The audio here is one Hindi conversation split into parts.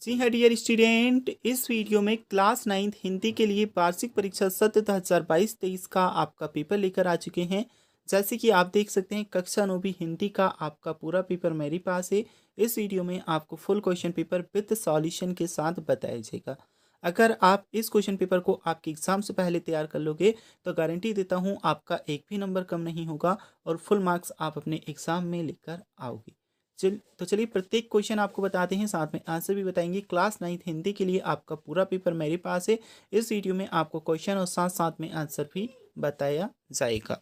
जी हाँ डियर स्टूडेंट, इस वीडियो में क्लास 9 हिंदी के लिए वार्षिक परीक्षा सत्र 2022-23 का आपका पेपर लेकर आ चुके हैं। जैसे कि आप देख सकते हैं कक्षा 9 हिंदी का आपका पूरा पेपर मेरे पास है। इस वीडियो में आपको full question paper with solution के साथ बताया जाएगा। अगर आप इस क्वेश्चन पेपर को आपके एग्जाम से पहले तैयार कर लोगे तो गारंटी देता हूँ आपका एक भी नंबर कम नहीं होगा और फुल मार्क्स आप अपने एग्जाम में लेकर आओगे। चलिए प्रत्येक क्वेश्चन आपको बताते हैं, साथ में आंसर भी बताएंगे। क्लास 9 हिंदी के लिए आपका पूरा पेपर मेरे पास है। इस वीडियो में आपको क्वेश्चन और साथ साथ में आंसर भी बताया जाएगा।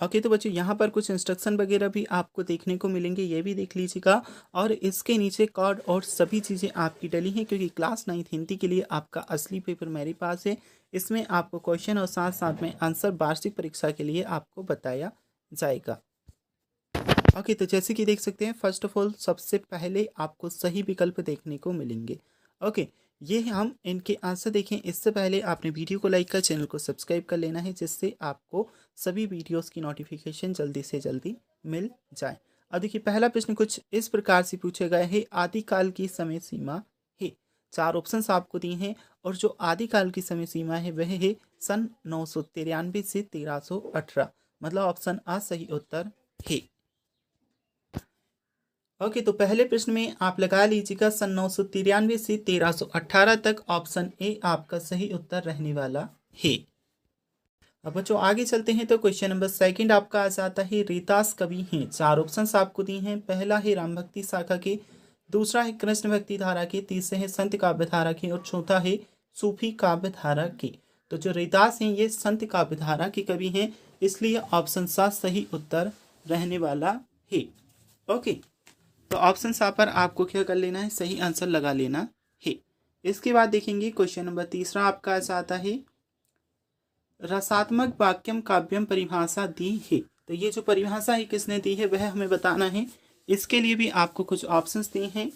ओके, तो बच्चों यहाँ पर कुछ इंस्ट्रक्शन वगैरह भी आपको देखने को मिलेंगे, ये भी देख लीजिएगा। और इसके नीचे कोड और सभी चीज़ें आपकी डली हैं, क्योंकि क्लास 9 हिंदी के लिए आपका असली पेपर मेरे पास है। इसमें आपको क्वेश्चन और साथ साथ में आंसर वार्षिक परीक्षा के लिए आपको बताया जाएगा। ओके, तो जैसे कि देख सकते हैं फर्स्ट ऑफ ऑल सबसे पहले आपको सही विकल्प देखने को मिलेंगे। ओके, ये हम इनके आंसर देखें इससे पहले आपने वीडियो को लाइक कर चैनल को सब्सक्राइब कर लेना है, जिससे आपको सभी वीडियोस की नोटिफिकेशन जल्दी से जल्दी मिल जाए। अब देखिए पहला प्रश्न कुछ इस प्रकार से पूछा गया है, आदिकाल की समय सीमा है। 4 ऑप्शंस आपको दिए हैं और जो आदिकाल की समय सीमा है वह है सन 993 से 1318, मतलब ऑप्शन आ सही उत्तर है। ओके, तो पहले प्रश्न में आप लगा लीजिएगा सन 993 से 1318 तक, ऑप्शन ए आपका सही उत्तर रहने वाला है। अब बच्चों आगे चलते हैं तो क्वेश्चन नंबर सेकंड आपका आ जाता है, रीतास कवि हैं। 4 ऑप्शंस आपको दिए हैं। पहला है राम भक्ति शाखा के, दूसरा है कृष्ण भक्ति धारा के, तीसरे है संत काव्य धारा के और चौथा है सूफी काव्य धारा के। तो जो रीतास हैं ये संत काव्य धारा के कवि हैं, इसलिए ऑप्शन सा सही उत्तर रहने वाला है। ओके, तो ऑप्शन सा पर आपको क्या कर लेना है, सही आंसर लगा लेना है। इसके बाद देखेंगे क्वेश्चन नंबर तीसरा आपका ऐसा आता है, रसात्मक वाक्यम काव्यम परिभाषा दी है। तो ये जो परिभाषा है किसने दी है वह हमें बताना है। इसके लिए भी आपको कुछ ऑप्शंस दिए हैं,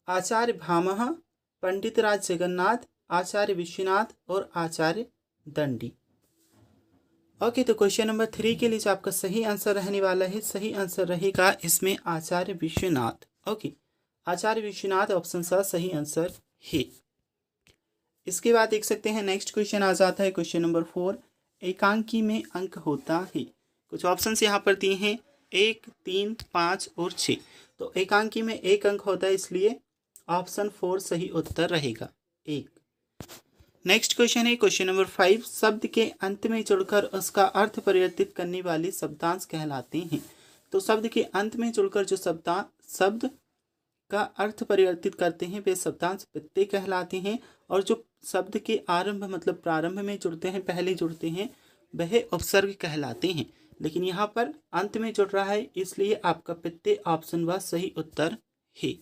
आचार्य भामह, पंडित राज जगन्नाथ, आचार्य विश्वनाथ और आचार्य दंडी। ओके, तो क्वेश्चन नंबर 3 के लिए जो आपका सही आंसर रहने वाला है, सही आंसर रहेगा इसमें आचार्य विश्वनाथ। ओके, आचार्य विश्वनाथ ऑप्शन सा सही आंसर है। इसके बाद देख सकते हैं नेक्स्ट क्वेश्चन आ जाता है क्वेश्चन नंबर 4, एकांकी में अंक होता है। कुछ ऑप्शंस यहाँ पर दिए हैं 1, 3, 5 और 6। तो एकांकी में एक अंक होता है, इसलिए ऑप्शन 4 सही उत्तर रहेगा, 1। नेक्स्ट क्वेश्चन है क्वेश्चन नंबर 5, शब्द के अंत में जुड़कर उसका अर्थ परिवर्तित करने वाले शब्दांश कहलाते हैं। तो शब्द के अंत में जुड़कर जो शब्द का अर्थ परिवर्तित करते हैं वे शब्दांश प्रत्यय कहलाते हैं, और जो शब्द के आरंभ मतलब प्रारंभ में जुड़ते हैं, पहले जुड़ते हैं, वह उपसर्ग कहलाते हैं। लेकिन यहाँ पर अंत में जुड़ रहा है, इसलिए आपका प्रत्यय ऑप्शन व सही उत्तर है।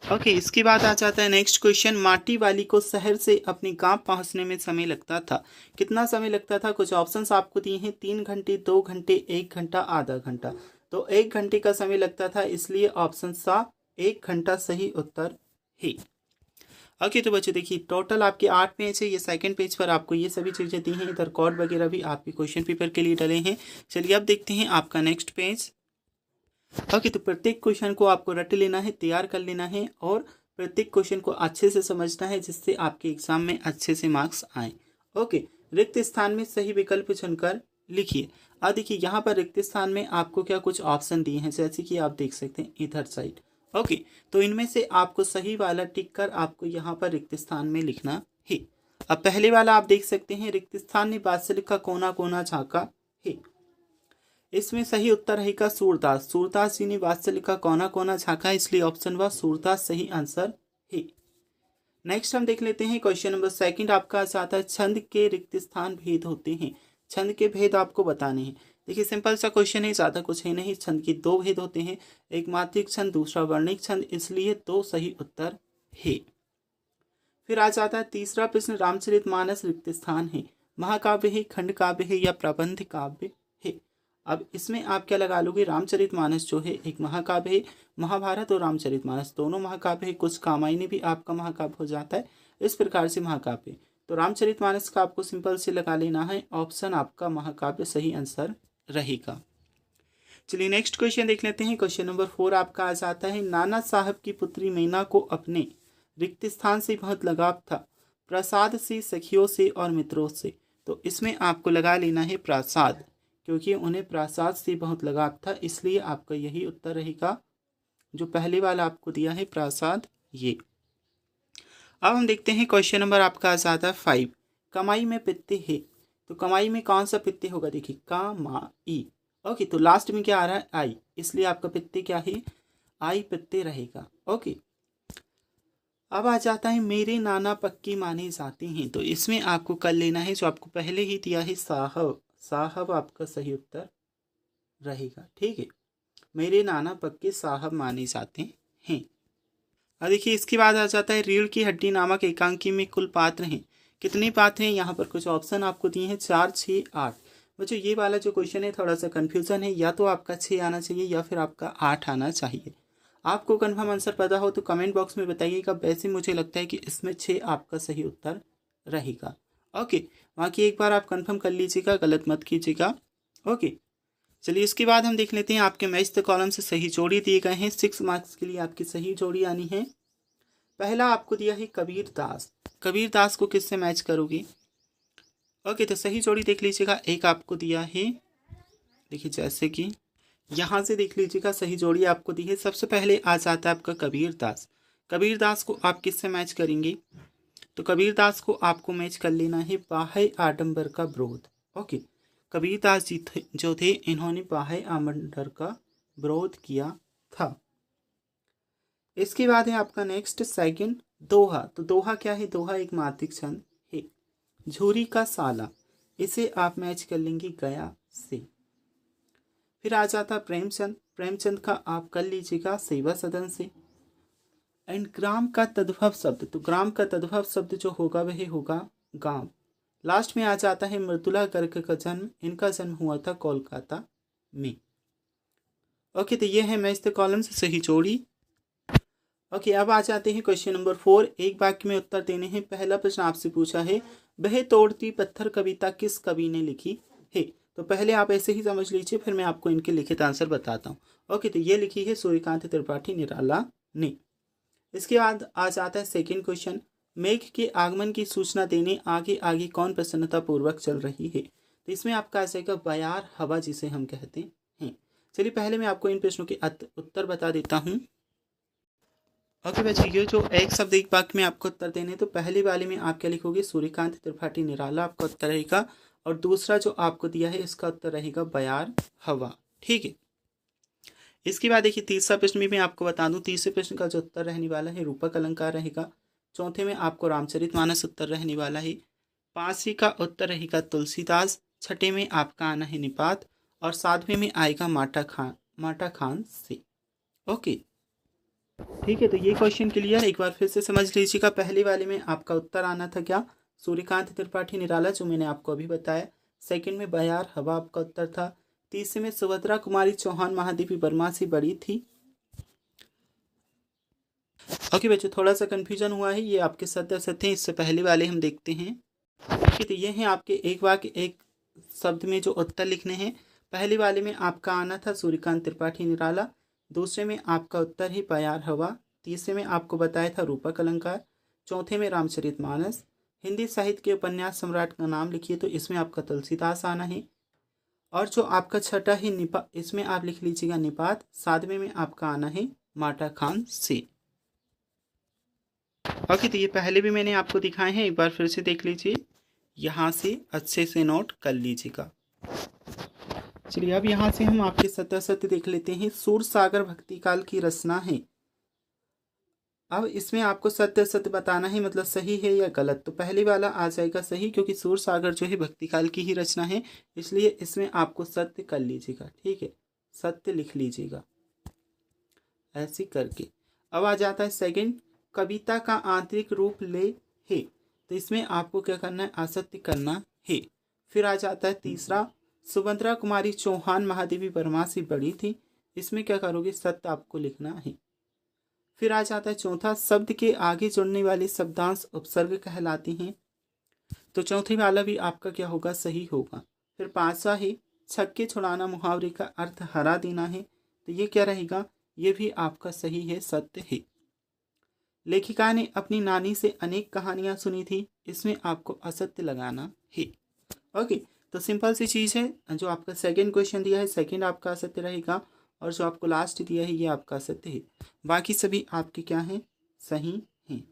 ओके, इसके बाद आ जाता है नेक्स्ट क्वेश्चन, माटी वाली को शहर से अपने गांव पहुंचने में समय लगता था। कितना समय लगता था? कुछ ऑप्शंस आपको दिए हैं, 3 घंटे, 2 घंटे, 1 घंटा, आधा घंटा। तो 1 घंटे का समय लगता था, इसलिए ऑप्शन सा 1 घंटा सही उत्तर है। ओके, तो बच्चों देखिए टोटल आपके 8 पेज है। ये सेकंड पेज पर आपको ये सभी चीज़ें दी हैं, इधर कोड वगैरह भी आपके क्वेश्चन पेपर के लिए डले हैं। चलिए अब देखते हैं आपका नेक्स्ट पेज। ओके, तो प्रत्येक क्वेश्चन को आपको रट लेना है, तैयार कर लेना है और प्रत्येक क्वेश्चन को अच्छे से समझना है, जिससे आपके एग्जाम में अच्छे से मार्क्स आए। ओके, रिक्त स्थान में सही विकल्प चुनकर लिखिए। अब देखिए यहाँ पर रिक्त स्थान में आपको क्या कुछ ऑप्शन दिए हैं, जैसे कि आप देख सकते हैं इधर साइड। ओके, तो इनमें से आपको सही वाला टिक कर आपको यहाँ पर रिक्त स्थान में लिखना है। अब पहले वाला आप देख सकते हैं, रिक्त स्थान ने वात्सल्य कोना कोना झाँका है। इसमें सही उत्तर रहेगा सूरदास। सूरदास जी ने वात्सल्य का कोना कोना झाँका, इसलिए ऑप्शन व सूरदास सही आंसर है। नेक्स्ट हम देख लेते हैं क्वेश्चन नंबर सेकंड आपका आता है, छंद के रिक्त स्थान भेद होते हैं। छंद के भेद आपको बताने हैं। देखिए सिंपल सा क्वेश्चन है, ज़्यादा कुछ है नहीं। छंद के 2 भेद होते हैं, एक मात्रिक छंद, दूसरा वर्णिक छंद, इसलिए 2 सही उत्तर है। फिर आ जाता है तीसरा प्रश्न, रामचरितमानस रिक्त स्थान है, महाकाव्य है, खंड काव्य है या प्रबंध काव्य है। अब इसमें आप क्या लगा लोगे, रामचरितमानस जो है एक महाकाव्य है, महाभारत और रामचरितमानस दोनों महाकाव्य है, कुछ कामायनी भी आपका महाकाव्य हो जाता है, इस प्रकार से महाकाव्य। तो रामचरितमानस का आपको सिंपल से लगा लेना है, ऑप्शन आपका महाकाव्य सही आंसर रहेगा। चलिए नेक्स्ट क्वेश्चन देख लेते हैं। क्वेश्चन नंबर 4 आपका आ जाता है, नाना साहब की पुत्री मीना को अपने रिक्त स्थान से बहुत लगाव था, प्रसाद से, सखियों से और मित्रों से। तो इसमें आपको लगा लेना है प्रसाद, क्योंकि उन्हें प्रसाद से बहुत लगाव था, इसलिए आपका यही उत्तर रहेगा जो पहले वाला आपको दिया है प्रसाद, ये। अब हम देखते हैं क्वेश्चन नंबर आपका आ जाता है 5, कमाई में पित्ते है। तो कमाई में कौन सा पित्ते होगा, देखिए कमाई। ओके, तो लास्ट में क्या आ रहा है, आई, इसलिए आपका पित्ते क्या है, आई पित्ते रहेगा। ओके, अब आ जाता है मेरे नाना पक्की माने जाते हैं। तो इसमें आपको कर लेना है जो आपको पहले ही दिया है, साहब। साहब आपका सही उत्तर रहेगा, ठीक है। मेरे नाना पक्के साहब माने जाते हैं। अब देखिए इसके बाद आ जाता है, रीढ़ की हड्डी नामक एकांकी में कुल पात्र हैं। कितने पात्र हैं, यहाँ पर कुछ ऑप्शन आपको दिए हैं, 4, 6, 8। बच्चों ये वाला जो क्वेश्चन है थोड़ा सा कंफ्यूजन है, या तो आपका 6 आना चाहिए या फिर आपका 8 आना चाहिए। आपको कंफर्म आंसर पता हो तो कमेंट बॉक्स में बताइएगा। वैसे मुझे लगता है कि इसमें 6 आपका सही उत्तर रहेगा। ओके, बाकी एक बार आप कंफर्म कर लीजिएगा, गलत मत कीजिएगा। ओके, चलिए इसके बाद हम देख लेते हैं, आपके मैच द कॉलम से सही जोड़ी दिए गए हैं। 6 मार्क्स के लिए आपकी सही जोड़ी आनी है। पहला आपको दिया है कबीर दास। कबीर दास को किससे मैच करोगे? ओके, तो सही जोड़ी देख लीजिएगा। एक आपको दिया है, देखिए जैसे कि यहाँ से देख लीजिएगा, सही जोड़ी आपको दी है। सबसे पहले आ जाता है आपका कबीर दास। कबीर दास को आप किससे मैच करेंगे? तो कबीर दास को आपको मैच कर लेना है बाह्य आडंबर का विरोध। ओके, कबीर दास जी जो थे, इन्होंने बाह्य आडंबर का विरोध किया था। इसके बाद है आपका नेक्स्ट सेकंड दोहा। तो दोहा क्या है? दोहा एक मात्रिक छंद है। झूरी का साला, इसे आप मैच कर लेंगे गया से। फिर आ जाता प्रेमचंद। प्रेमचंद का आप कर लीजिएगा सेवा सदन से। एंड ग्राम का तद्भव शब्द, तो ग्राम का तद्भव शब्द जो होगा वह होगा गांव। लास्ट में आ जाता है मृदुला गर्ग का जन्म। इनका जन्म हुआ था कोलकाता में। ओके, तो ये है मैच द कॉलम से सही जोड़ी। ओके, अब आ जाते हैं क्वेश्चन नंबर 4। एक वाक्य में उत्तर देने हैं। पहला प्रश्न आपसे पूछा है, वह तोड़ती पत्थर कविता किस कवि ने लिखी है? तो पहले आप ऐसे ही समझ लीजिए, फिर मैं आपको इनके लिखित आंसर बताता हूँ। ओके, तो ये लिखी है सूर्यकांत त्रिपाठी निराला ने। इसके बाद आ जाता है सेकेंड क्वेश्चन, मेघ के आगमन की सूचना देने आगे आगे कौन प्रसन्नता पूर्वक चल रही है? तो इसमें आपका आ जाएगा बयार हवा, जिसे हम कहते हैं। चलिए पहले मैं आपको इन प्रश्नों के उत्तर बता देता हूँ। ओके बच्चे, ये जो एक शब्द एक वाक्य में आपको उत्तर देने, तो पहले वाले में आप क्या लिखोगे? सूर्यकांत त्रिपाठी निराला आपका उत्तर रहेगा। और दूसरा जो आपको दिया है, इसका उत्तर रहेगा बयार हवा, ठीक है। इसके बाद देखिए तीसरा प्रश्न भी मैं आपको बता दूं। तीसरे प्रश्न का जो उत्तर रहने वाला है रूपक अलंकार रहेगा। चौथे में आपको रामचरितमानस उत्तर रहने वाला है। पांचवी का उत्तर रहेगा तुलसीदास। छठे में आपका आना है निपात। और सातवें में आएगा माटा खान से। ओके, ठीक है। तो ये क्वेश्चन क्लियर, एक बार फिर से समझ लीजिएगा। पहले वाले में आपका उत्तर आना था क्या? सूर्यकांत त्रिपाठी निराला, जो मैंने आपको अभी बताया। सेकंड में बयार हवा आपका उत्तर था। तीसरे में सुभद्रा कुमारी चौहान महादेवी वर्मा से बड़ी थी। ओके बच्चों, थोड़ा सा कंफ्यूजन हुआ है, ये आपके सत्य असत्य हैं। इससे पहले वाले हम देखते हैं। ओके, तो ये हैं आपके एक वाक्य एक शब्द में जो उत्तर लिखने हैं। पहले वाले में आपका आना था सूर्यकांत त्रिपाठी निराला। दूसरे में आपका उत्तर है बयार हवा। तीसरे में आपको बताया था रूपक अलंकार। चौथे में रामचरितमानस। हिंदी साहित्य के उपन्यास सम्राट का नाम लिखिए, तो इसमें आपका तुलसीदास आना है। और जो आपका छठा है निपात, इसमें आप लिख लीजिएगा निपात। सातवें में आपका आना है माटा खान से। ओके, तो ये पहले भी मैंने आपको दिखाए हैं, एक बार फिर से देख लीजिए, यहाँ से अच्छे से नोट कर लीजिएगा। चलिए अब यहाँ से हम आपके सत्य सत्य देख लेते हैं। सूरसागर भक्ति काल की रचना है। अब इसमें आपको सत्य सत्य बताना है, मतलब सही है या गलत। तो पहले वाला आ जाएगा सही, क्योंकि सूरसागर जो है भक्ति काल की ही रचना है, इसलिए इसमें आपको सत्य कर लीजिएगा, ठीक है, सत्य लिख लीजिएगा ऐसे करके। अब आ जाता है सेकंड, कविता का आंतरिक रूप ले है। तो इसमें आपको क्या करना है? असत्य करना है। फिर आ जाता है तीसरा, सुभद्रा कुमारी चौहान महादेवी वर्मा से बड़ी थी। इसमें क्या करोगे? सत्य आपको लिखना है। फिर आ जाता है चौथा, शब्द के आगे जुड़ने वाले शब्दांश उपसर्ग कहलाते हैं। तो चौथे वाला भी आपका क्या होगा? सही होगा। फिर पांचवा है, छक्के छुड़ाना मुहावरे का अर्थ हरा देना है, तो ये क्या रहेगा, ये भी आपका सही है, सत्य है। लेखिका ने अपनी नानी से अनेक कहानियां सुनी थी, इसमें आपको असत्य लगाना है। ओके, तो सिंपल सी चीज़ है, जो आपका सेकंड क्वेश्चन दिया है, सेकंड आपका असत्य रहेगा, और जो आपको लास्ट दिया है ये आपका असत्य है। बाकी सभी आपके क्या हैं, सही हैं।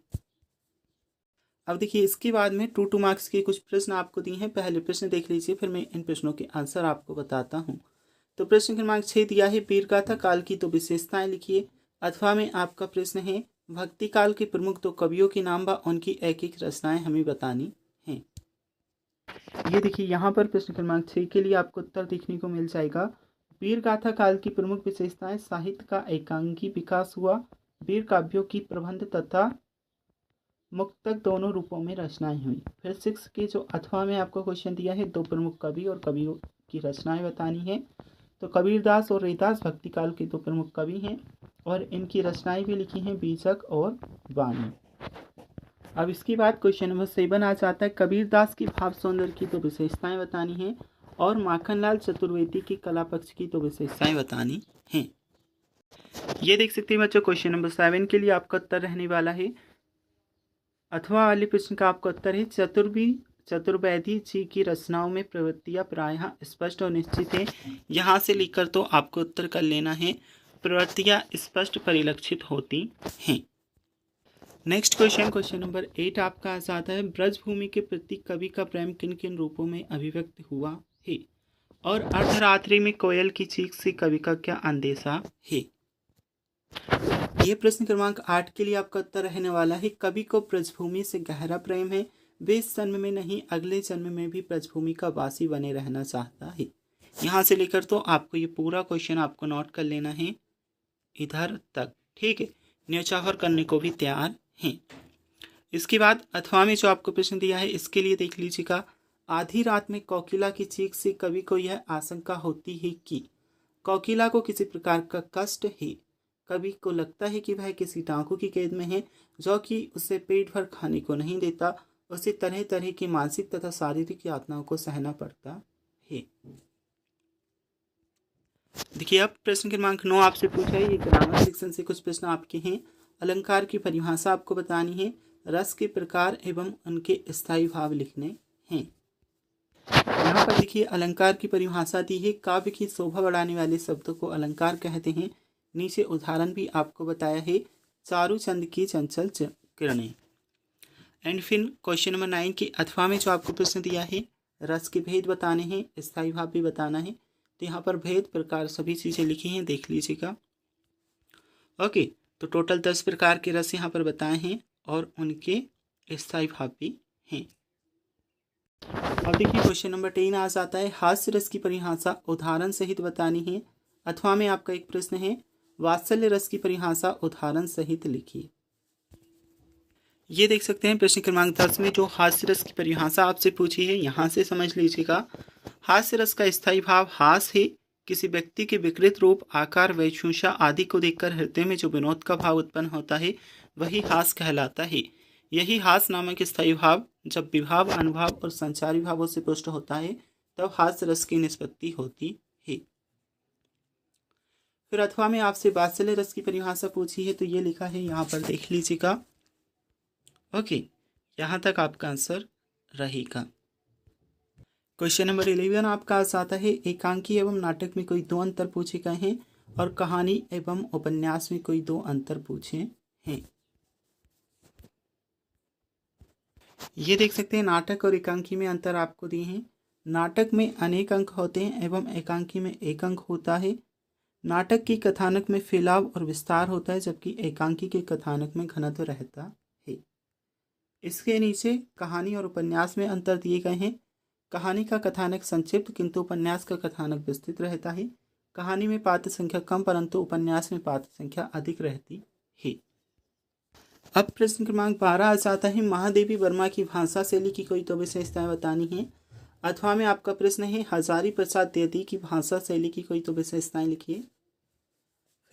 अब देखिए इसके बाद में 2 मार्क्स के कुछ प्रश्न आपको दिए हैं। पहले प्रश्न देख लीजिए, फिर मैं इन प्रश्नों के आंसर आपको बताता हूँ। तो प्रश्न क्रमांक 6 दिया है, वीरगाथा काल की 2 विशेषताएं लिखिए। अथवा में आपका प्रश्न है, भक्ति काल के प्रमुख 2 कवियों के नाम व उनकी एक एक रचनाएं हमें बतानी हैं। ये देखिए यहाँ पर प्रश्न क्रमांक 6 के लिए आपको उत्तर देखने को मिल जाएगा। वीरगाथा काल की प्रमुख विशेषताएं, साहित्य का एकांकी विकास हुआ, वीर काव्यों की प्रबंध तथा मुक्तक दोनों रूपों में रचनाएं हुई। फिर 6 के जो अथवा में आपको क्वेश्चन दिया है, 2 प्रमुख कवि और कवियों की रचनाएं बतानी है। तो कबीरदास और रैदास भक्ति काल के 2 प्रमुख कवि हैं और इनकी रचनाएं भी लिखी हैं, बीजक और वाणी। अब इसके बाद क्वेश्चन नंबर 7 आ जाता है, कबीरदास की भाव सौंदर्य की 2 विशेषताएं बतानी है और माखनलाल चतुर्वेदी की कला पक्ष की 2 विशेषताएं बतानी हैं। ये देख सकते हैं बच्चों, क्वेश्चन नंबर 7 के लिए आपका उत्तर रहने वाला है, अथवा वाले प्रश्न का आपका उत्तर है, चतुर्वेदी जी की रचनाओं में प्रवृत्तियां प्रायः स्पष्ट और निश्चित है। यहाँ से लेकर तो आपको उत्तर कर लेना है, प्रवृत्तियां स्पष्ट परिलक्षित होती हैं। नेक्स्ट क्वेश्चन नंबर 8 आपका आ जाता है, ब्रजभूमि के प्रति कवि का प्रेम किन किन रूपों में अभिव्यक्त हुआ है और अर्धरात्रि में कोयल की चीख से कवि का क्या अंदेशा है। ये प्रश्न क्रमांक 8 के लिए आपका उत्तर रहने वाला है, कवि को ब्रजभूमि से गहरा प्रेम है, वे इस जन्म में नहीं अगले जन्म में भी ब्रजभूमि का वासी बने रहना चाहता है। यहाँ से लेकर तो आपको ये पूरा क्वेश्चन आपको नोट कर लेना है इधर तक, ठीक है, न्यौछावर करने को भी तैयार हैं। इसके बाद अथवा में जो आपको प्रश्न दिया है, इसके लिए देख लीजिएगा, आधी रात में कोकिला की चीख से कवि को यह आशंका होती है कि कोकिला को किसी प्रकार का कष्ट है। कवि को लगता है कि वह किसी डाकू की कैद में है जो कि उसे पेट भर खाने को नहीं देता, उसे तरह तरह की मानसिक तथा शारीरिक यातनाओं को सहना पड़ता है। देखिए अब प्रश्न क्रमांक 9 आपसे पूछा है, ये ग्रामर सेक्शन से कुछ प्रश्न आपके हैं। अलंकार की परिभाषा आपको बतानी है, रस के प्रकार एवं उनके स्थायी भाव लिखने हैं। यहाँ पर देखिए अलंकार की परिभाषा दी है, काव्य की शोभा बढ़ाने वाले शब्दों को अलंकार कहते हैं। नीचे उदाहरण भी आपको बताया है, चारू चंद की चंचल किरणें। एंड फिर क्वेश्चन नंबर 9 की अथवा में जो आपको प्रश्न दिया है, रस के भेद बताने हैं, स्थायी भाव भी बताना है। तो यहाँ पर भेद प्रकार सभी चीज़ें लिखी हैं, देख लीजिएगा। ओके, तो टोटल 10 प्रकार के रस यहाँ पर बताए हैं और उनके स्थायी भाव भी हैं। अब देखिए क्वेश्चन नंबर 10 आ जाता है, हास्य रस की परिभाषा उदाहरण सहित बतानी है। अथवा में आपका एक प्रश्न है, वात्सल्य रस की परिभाषा उदाहरण सहित लिखिए। ये देख सकते हैं प्रश्न क्रमांक 10 में जो हास्य रस की परिभाषा आपसे पूछी है, यहाँ से समझ लीजिएगा। हास्य रस का स्थायी भाव हास है, किसी व्यक्ति के विकृत रूप, आकार, वेशभूषा आदि को देखकर हृदय में जो विनोद का भाव उत्पन्न होता है वही हास कहलाता है। यही हास नामक स्थायी भाव जब विभाव, अनुभाव और संचारी भावों से पुष्ट होता है तब हास्य रस की निष्पत्ति होती है। फिर अथवा में आपसे वात्सल्य रस की परिभाषा पूछी है, तो ये लिखा है यहाँ पर देख लीजिएगा। ओके, यहाँ तक आपका आंसर रहेगा। क्वेश्चन नंबर 11 आपका आता है, एकांकी एवं नाटक में कोई 2 अंतर पूछे गए हैं और कहानी एवं उपन्यास में कोई 2 अंतर पूछे हैं। ये देख सकते हैं नाटक और एकांकी में अंतर आपको दिए हैं। नाटक में अनेक अंक होते हैं एवं एकांकी में 1 अंक होता है। नाटक की कथानक में फैलाव और विस्तार होता है जबकि एकांकी के कथानक में घनत्व रहता है। इसके नीचे कहानी और उपन्यास में अंतर दिए गए हैं। कहानी का कथानक संक्षिप्त किंतु उपन्यास का कथानक विस्तृत रहता है। कहानी में पात्र संख्या कम परंतु उपन्यास में पात्र संख्या अधिक रहती है। अब प्रश्न क्रमांक 12 आ जाता है, महादेवी वर्मा की भाषा शैली की कोई 2 विशेषताएं बतानी है। अथवा में आपका प्रश्न है, हजारी प्रसाद द्विवेदी की भाषा शैली की कोई 2 विशेषताएं लिखिए।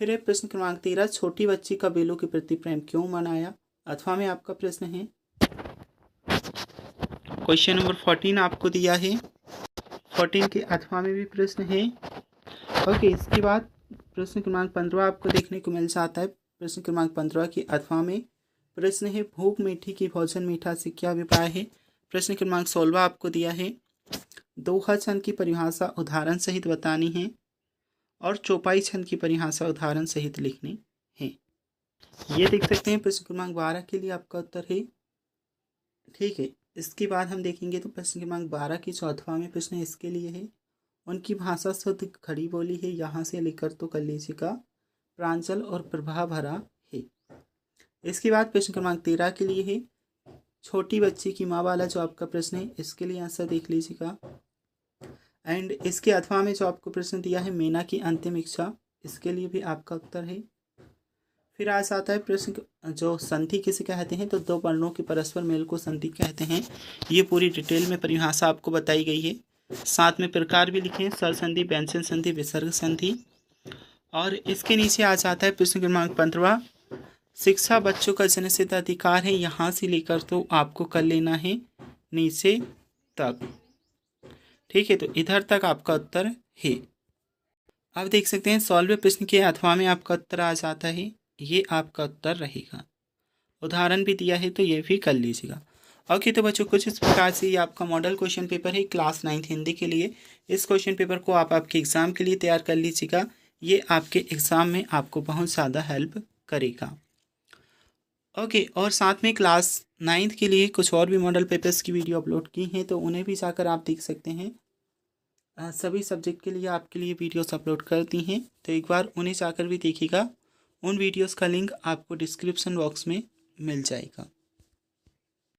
फिर है प्रश्न क्रमांक 13, छोटी बच्ची का बेलों के प्रति प्रेम क्यों मनाया। अथवा में आपका प्रश्न है, क्वेश्चन नंबर 14 आपको दिया है, 14 के अथवा में भी प्रश्न है। ओके, इसके बाद प्रश्न क्रमांक 15 आपको देखने को मिल जाता है। प्रश्न क्रमांक 15 के अथवा में प्रश्न है भूख मीठी की भोजन मीठा से क्या अभिप्राय है। प्रश्न क्रमांक 16 आपको दिया है दोहा छंद की परिभाषा उदाहरण सहित बतानी है और चौपाई छंद की परिभाषा उदाहरण सहित लिखनी है। ये देख सकते हैं प्रश्न क्रमांक 12 के लिए आपका उत्तर है। ठीक है, इसके बाद हम देखेंगे तो प्रश्न क्रमांक 12 की चौथा में प्रश्न इसके लिए है उनकी भाषा शुद्ध खड़ी बोली है, यहाँ से लेकर तो कलेजे का प्रांजल और प्रभा भरा है। इसके बाद प्रश्न क्रमांक 13 के लिए है छोटी बच्ची की माँ वाला जो आपका प्रश्न है, इसके लिए आंसर देख लीजिएगा। एंड इसके अथवा में जो आपको प्रश्न दिया है मीना की अंतिम इच्छा, इसके लिए भी आपका उत्तर है। फिर आ जाता है प्रश्न जो संधि किसे कहते हैं, तो दो वर्णों के परस्पर मेल को संधि कहते हैं। ये पूरी डिटेल में परिभाषा आपको बताई गई है। साथ में प्रकार भी लिखे हैं, स्वर संधि, व्यंजन संधि, विसर्ग संधि। और इसके नीचे आ जाता है प्रश्न क्रमांक 15 शिक्षा बच्चों का जनसिद्ध अधिकार है, यहाँ से लेकर तो आपको कर लेना है नीचे तक। ठीक है, तो इधर तक आपका उत्तर है। अब देख सकते हैं 16वें प्रश्न के अथवा में आपका उत्तर आ जाता है, ये आपका उत्तर रहेगा। उदाहरण भी दिया है तो ये भी कर लीजिएगा। ओके, तो बच्चों कुछ इस प्रकार से ये आपका मॉडल क्वेश्चन पेपर है क्लास 9 हिंदी के लिए। इस क्वेश्चन पेपर को आप आपके एग्ज़ाम के लिए तैयार कर लीजिएगा, ये आपके एग्ज़ाम में आपको बहुत ज़्यादा हेल्प करेगा। ओके, और साथ में क्लास 9 के लिए कुछ और भी मॉडल पेपर्स की वीडियो अपलोड की हैं, तो उन्हें भी जाकर आप देख सकते हैं। सभी सब्जेक्ट के लिए आपके लिए वीडियोस अपलोड करती हैं, तो एक बार उन्हें जाकर भी देखिएगा। उन वीडियोस का लिंक आपको डिस्क्रिप्शन बॉक्स में मिल जाएगा।